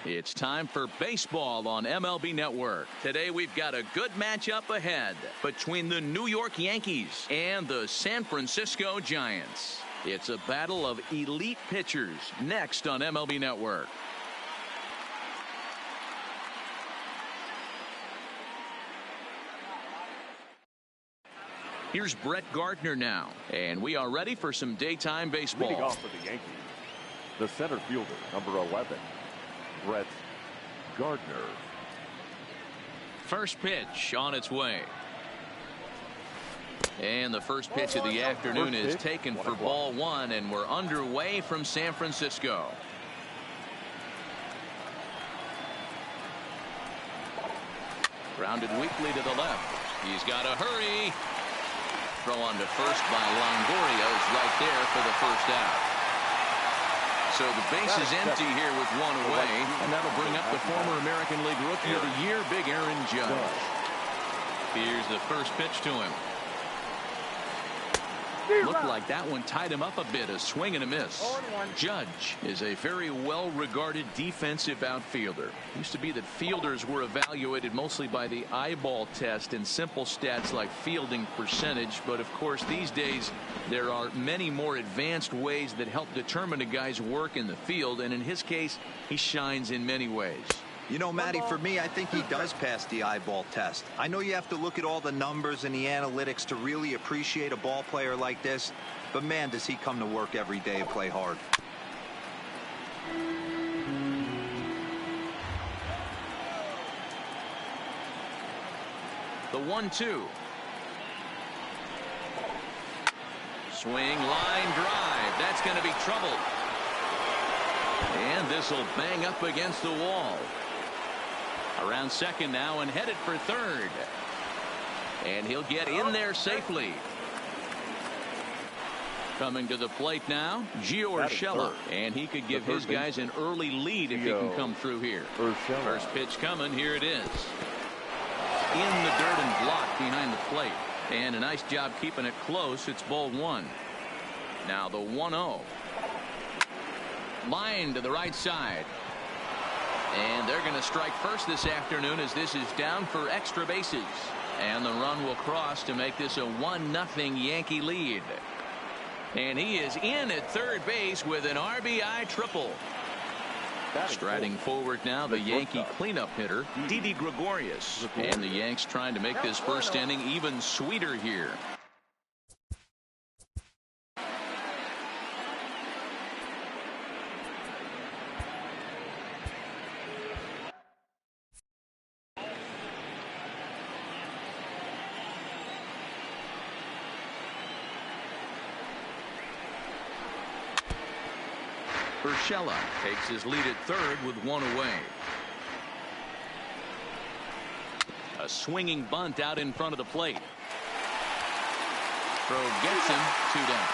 It's time for baseball on MLB Network. Today we've got a good matchup ahead between the New York Yankees and the San Francisco Giants. It's a battle of elite pitchers next on MLB Network. Here's Brett Gardner now, and we are ready for some daytime baseball. Leading off for the Yankees, the center fielder, number 11, Brett Gardner. First pitch on its way. And the first pitch of the afternoon is taken for ball one, and we're underway from San Francisco. Grounded weakly to the left. He's got to hurry. Throw on to first by Longoria is right there for the first out. So the base is empty here with one away, and that'll bring up the former American League Rookie of the Year, Big Aaron Judge. Here's the first pitch to him. Looked like that one tied him up a bit, a swing and a miss. Judge is a very well-regarded defensive outfielder. Used to be that fielders were evaluated mostly by the eyeball test and simple stats like fielding percentage, but of course these days there are many more advanced ways that help determine a guy's work in the field, and in his case he shines in many ways. You know, Matty, for me, I think he does pass the eyeball test. I know you have to look at all the numbers and the analytics to really appreciate a ball player like this, but man, does he come to work every day and play hard. The 1-2. Swing, line drive. That's going to be trouble. And this will bang up against the wall. Around second now and headed for third. And he'll get in there safely. Coming to the plate now, Gio Urshela. And he could give his guys an early lead if he can come through here. First pitch coming. Here it is. In the dirt and blocked behind the plate. And a nice job keeping it close. It's ball one. Now the 1-0. Line to the right side. And they're going to strike first this afternoon as this is down for extra bases. And the run will cross to make this a 1-0 Yankee lead. And he is in at third base with an RBI triple. Striding forward now, the Yankee cleanup hitter, Didi Gregorius. And the Yanks trying to make this first inning even sweeter here. Urshela takes his lead at third with one away. A swinging bunt out in front of the plate. Throw gets him, 2 down.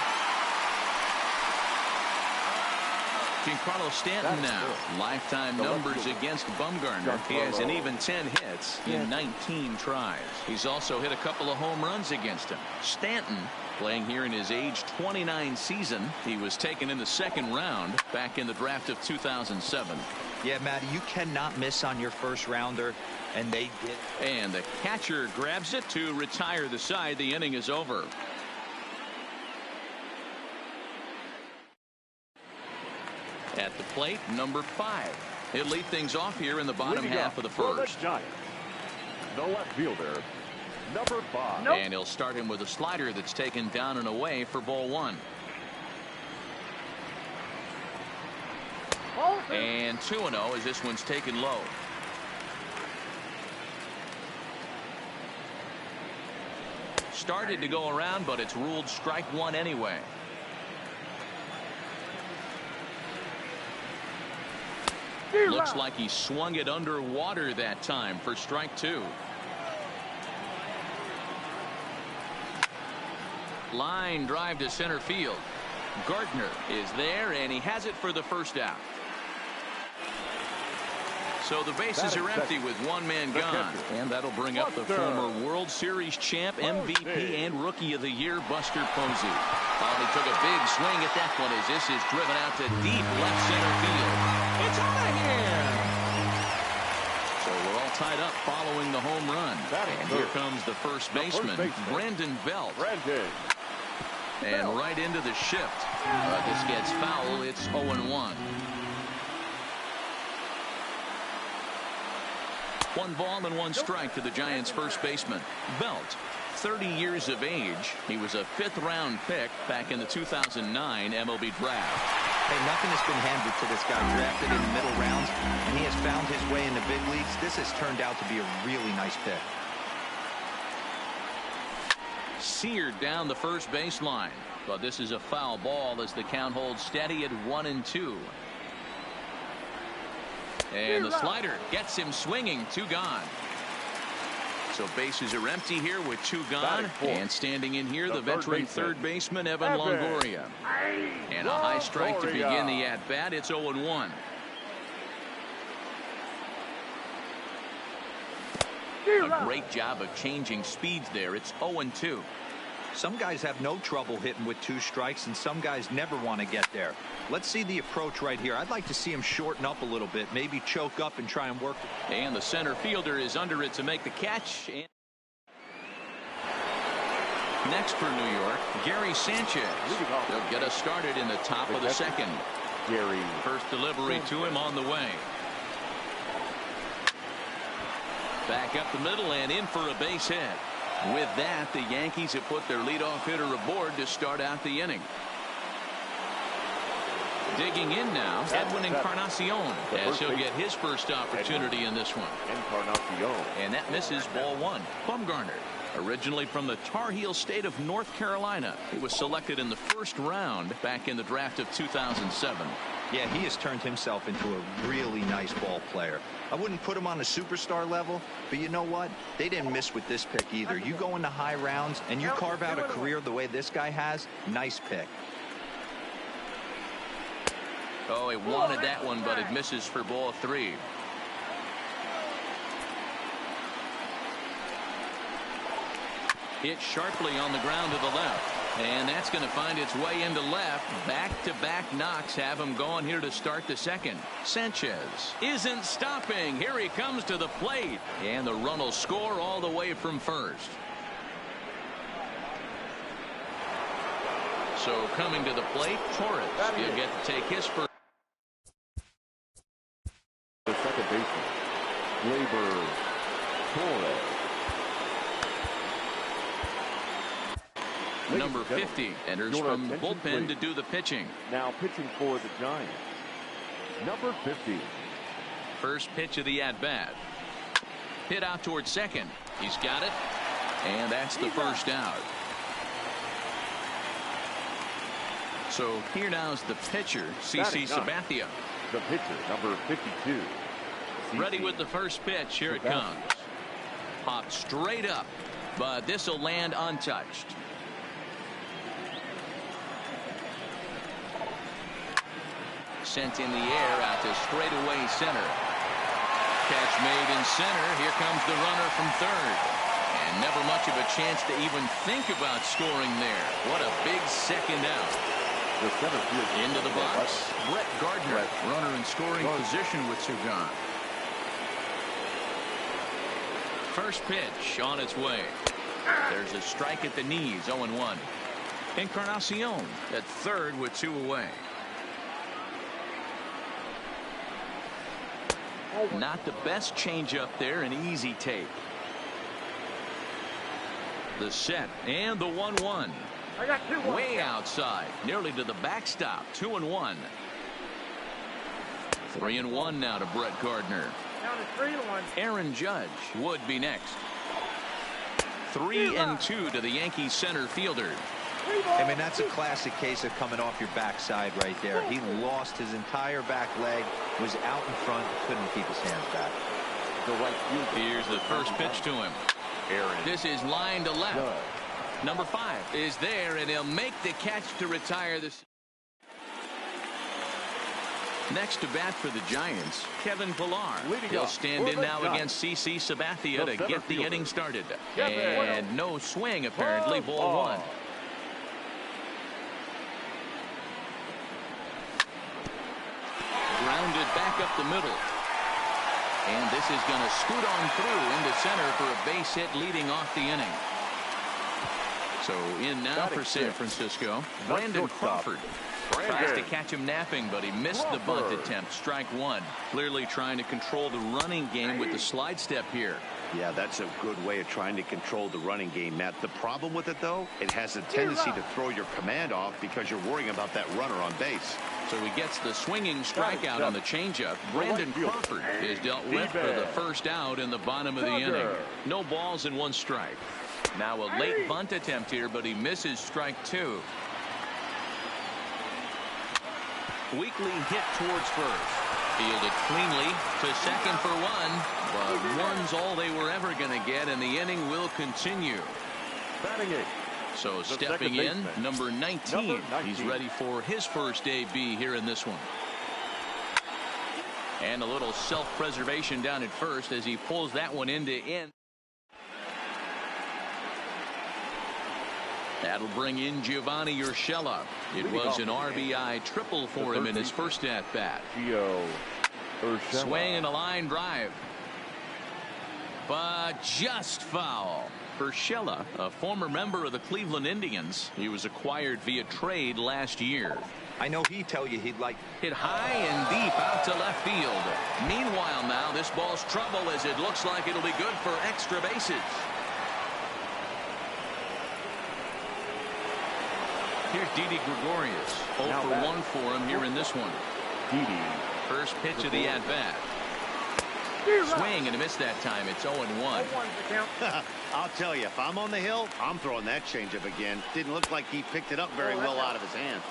Giancarlo Stanton now. Lifetime numbers against Bumgarner. He has an even 10 hits in 19 tries. He's also hit a couple of home runs against him. Stanton playing here in his age 29 season. He was taken in the second round back in the draft of 2007. Yeah, Matty, you cannot miss on your first rounder, and they did. And the catcher grabs it to retire the side. The inning is over. At the plate, number 5. He'll lead things off here in the bottom half of the first. The left fielder, number 5. And he'll start him with a slider that's taken down and away for ball one. And 2-0 as this one's taken low. Started to go around, but it's ruled strike one anyway. Looks like he swung it underwater that time for strike 2. Line drive to center field. Gardner is there, and he has it for the first out. So the bases are empty with one man gone. And that'll bring up the former World Series champ, MVP, and Rookie of the Year, Buster Posey. Oh, he took a big swing at that one as this is driven out to deep left center field. It's out of here. So we're all tied up following the home run. And here comes the first baseman, Brandon Belt. And right into the shift. This gets foul. It's 0-1. 1 ball and 1 strike to the Giants' first baseman, Belt. 30 years of age. He was a 5th-round pick back in the 2009 MLB draft. Hey, nothing has been handed to this guy. Drafted in the middle rounds, and he has found his way in the big leagues. This has turned out to be a really nice pick. Seared down the first baseline, but this is a foul ball as the count holds steady at 1-2. And the slider gets him swinging. 2 gone. So bases are empty here with 2 gone. And standing in here, the veteran third baseman, Evan Longoria. And a high strike to begin the at-bat. It's 0-1. A great job of changing speeds there. It's 0-2. Some guys have no trouble hitting with 2 strikes, and some guys never want to get there. Let's see the approach right here. I'd like to see him shorten up a little bit, maybe choke up and try and work. And the center fielder is under it to make the catch. And next for New York, Gary Sanchez. They'll get us started in the top of the second. Gary. First delivery to him on the way. Back up the middle and in for a base hit. With that, the Yankees have put their leadoff hitter aboard to start out the inning. Digging in now, Edwin Encarnacion, as he'll get his first opportunity in this one. And that misses ball 1. Bumgarner, originally from the Tar Heel state of North Carolina. He was selected in the 1st round back in the draft of 2007. Yeah, he has turned himself into a really nice ball player. I wouldn't put him on a superstar level, but you know what? They didn't miss with this pick either. You go into high rounds and you carve out a career the way this guy has, nice pick. Oh, he wanted that one, but it misses for ball 3. Hit sharply on the ground to the left. And that's going to find its way into left. Back-to-back knocks have him going here to start the second. Sanchez isn't stopping. Here he comes to the plate. And the run will score all the way from first. So coming to the plate, Torres. He'll get to take his first. The second baseman, Gleyber Torres. Number 50 enters from the bullpen to do the pitching. Now pitching for the Giants, number 50. First pitch of the at-bat. Hit out towards second. He's got it. And that's the first out. So here now is the pitcher, CC Sabathia. The pitcher, number 52. Ready with the first pitch. Here it comes. Popped straight up, but this will land untouched. Sent in the air out to straightaway center. Catch made in center. Here comes the runner from third. And never much of a chance to even think about scoring there. What a big second out. The center field into the box. Brett Gardner, runner in scoring position with 2 gone. First pitch on its way. There's a strike at the knees. 0-1. Encarnacion at third with 2 away. Not the best changeup there, an easy take. The set and the 1-1. Way outside, nearly to the backstop. 2-1. 3-1 now to Brett Gardner. Down to 3-1. Aaron Judge would be next. 3-2 to the Yankees center fielder. I mean, that's a classic case of coming off your backside right there. He lost his entire back leg, was out in front, couldn't keep his hands back. The right field. Here's the first pitch to him. This is line to left. Number 5 is there, and he'll make the catch to retire this. Next to bat for the Giants, Kevin Pillar. He'll stand in now against CC Sabathia to get the inning started. And no swing, apparently. Ball 1. Grounded back up the middle. And this is going to scoot on through into center for a base hit leading off the inning. So in now for San Francisco, Brandon Crawford. Tries to catch him napping, but he missed the bunt attempt. Strike one. Clearly trying to control the running game with the slide step here. Yeah, that's a good way of trying to control the running game, Matt. The problem with it, though, it has a tendency to throw your command off because you're worrying about that runner on base. So he gets the swinging strikeout on the changeup. Brandon Crawford is dealt with for the first out in the bottom of the inning. No balls and one strike. Now a late bunt attempt here, but he misses strike two. Weakly hit towards first. Fielded cleanly to second for one, but one's all they were ever going to get, and the inning will continue. Batting eight. So stepping in, number 19. He's ready for his first AB here in this one. And a little self-preservation down at first as he pulls that one into in. That'll bring in Giovanni Urshela. It was an RBI triple for him in his first at-bat. Swing and a line drive. But just foul. Urshela, a former member of the Cleveland Indians. He was acquired via trade last year. I know he'd tell you he'd like hit high and deep out to left field. Meanwhile now this ball's trouble as it looks like it'll be good for extra bases. Here's Didi Gregorius. 0 for 1 for him here in this one. First pitch of the at-bat. Swing and a miss that time. It's 0-1. I'll tell you, if I'm on the hill, I'm throwing that changeup again. Didn't look like he picked it up very well out of his hand.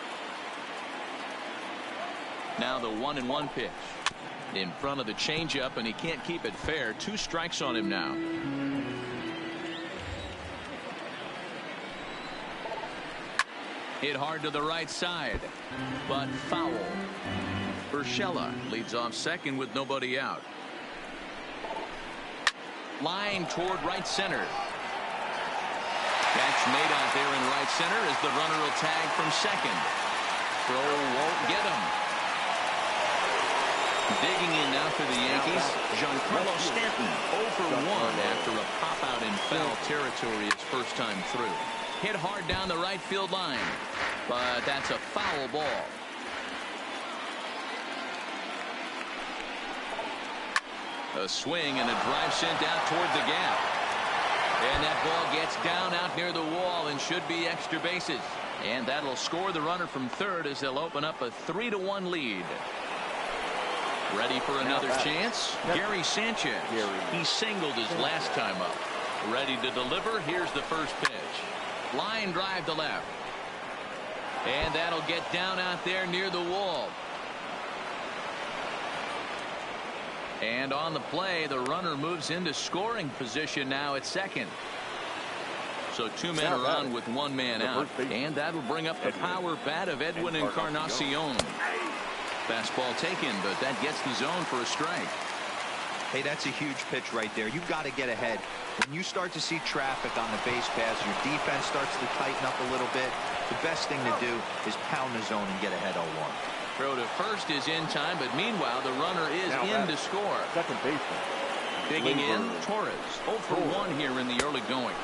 Now the 1-1 pitch. In front of the changeup, and he can't keep it fair. 2 strikes on him now. Hit hard to the right side, but foul. Urshela leads off second with nobody out. Line toward right center. Catch made out there in right center as the runner will tag from second. Throw won't get him. Digging in now for the Yankees, Giancarlo Stanton. 0 for 1 after a pop out in foul territory his first time through. Hit hard down the right field line, but that's a foul ball. A swing and a drive sent out toward the gap. And that ball gets down out near the wall and should be extra bases. And that'll score the runner from third as they'll open up a 3-1 lead. Ready for another chance? Gary Sanchez. He singled his last time up. Ready to deliver. Here's the first pitch. Line drive to left. And that'll get down out there near the wall. And on the play, the runner moves into scoring position now at second. So 2 men are on with 1 man out. And that'll bring up the power bat of Edwin Encarnacion. Fastball taken, but that gets the zone for a strike. Hey, that's a huge pitch right there. You've got to get ahead. When you start to see traffic on the base pass, your defense starts to tighten up a little bit. The best thing to do is pound the zone and get ahead 0-1. Throw to first is in time, but meanwhile the runner is in to score. Second baseman. Digging in, Torres. 0 for 1 here in the early going.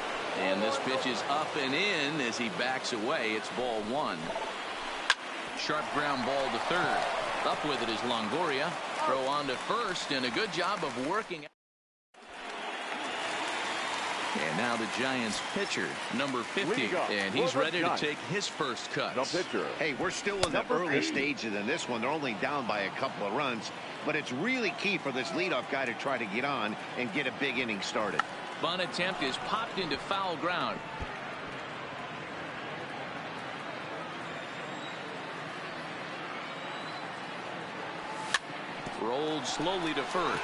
And this pitch is up and in as he backs away. It's ball 1. Sharp ground ball to third. Up with it is Longoria. Throw on to first, and a good job of working. And now the Giants pitcher, number 50, and he's ready to take his first cuts. Hey, we're still in the early stages in this one. They're only down by a couple of runs, but it's really key for this leadoff guy to try to get on and get a big inning started. Bunt attempt is popped into foul ground. Rolled slowly to first.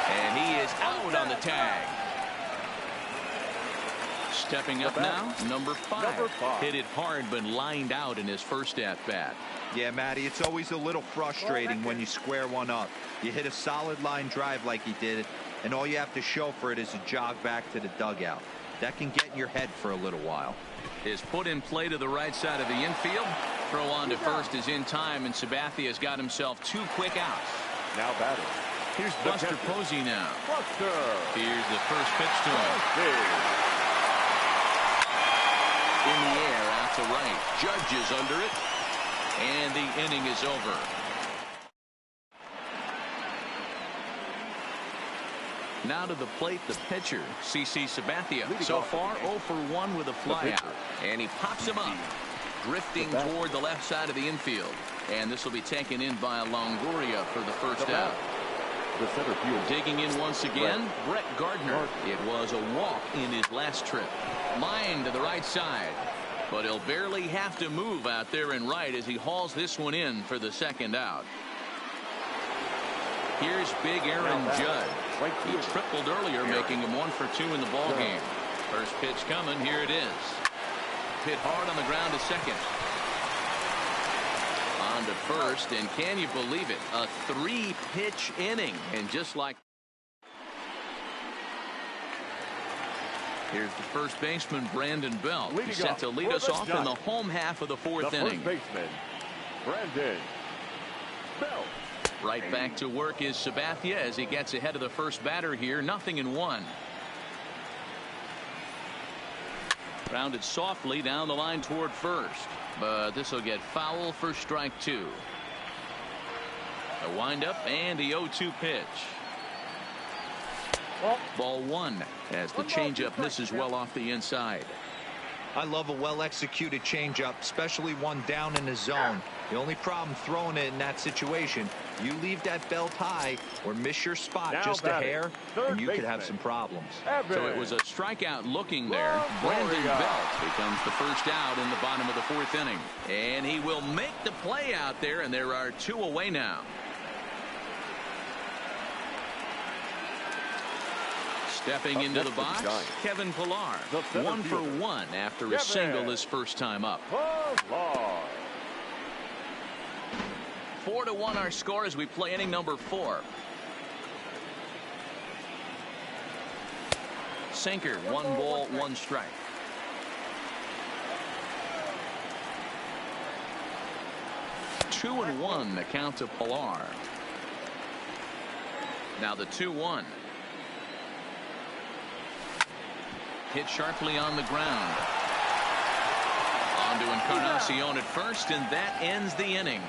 And he is out on the tag. Stepping up now, number 5. Hit it hard but lined out in his first at-bat. Yeah, Matty, it's always a little frustrating when you square one up. You hit a solid line drive like he did, and all you have to show for it is a jog back to the dugout. That can get in your head for a little while. Is put in play to the right side of the infield. Throw on to first is in time, and Sabathia's got himself 2 quick outs. Now batting. Here's Buster Posey now. Buster. Here's the first pitch to him. In the air, out to right. Judge is under it. And the inning is over. Now to the plate, the pitcher, CC Sabathia. So far, 0 for 1 with a flyout. And he pops him up, drifting toward the left side of the infield. And this will be taken in by Longoria for the first out. The center field. Digging in once again, Brett Gardner. It was a walk in his last trip. Line to the right side. But he'll barely have to move out there in right as he hauls this one in for the second out. Here's big Aaron Judge. He tripled earlier, making him 1 for 2 in the ball game. First pitch coming. Here it is. Hit hard on the ground to second. On to first, and can you believe it? A 3-pitch inning, and just like. Here's the first baseman, Brandon Belt. He's set to lead us off in the home half of the fourth inning. First baseman, Brandon Belt. Right back to work is Sabathia as he gets ahead of the first batter here. 0-1. Grounded softly down the line toward first. But this will get foul for strike 2. A windup and the 0-2 pitch. Ball 1 as the changeup misses well off the inside. I love a well-executed changeup, especially one down in the zone. The only problem throwing it in that situation, you leave that belt high or miss your spot just a hair, and you could have some problems. So it was a strikeout looking there. Brandon Belt becomes the first out in the bottom of the fourth inning. And he will make the play out there, and there are 2 away now. Stepping into the box, Kevin Pillar. 1 for 1 after a single his first time up. 4-1 our score as we play inning number 4. Sinker, 1 ball, 1 strike. Two and 1 the count to Pillar. Now the 2-1. Hit sharply on the ground. On to Encarnacion at first, and that ends the inning.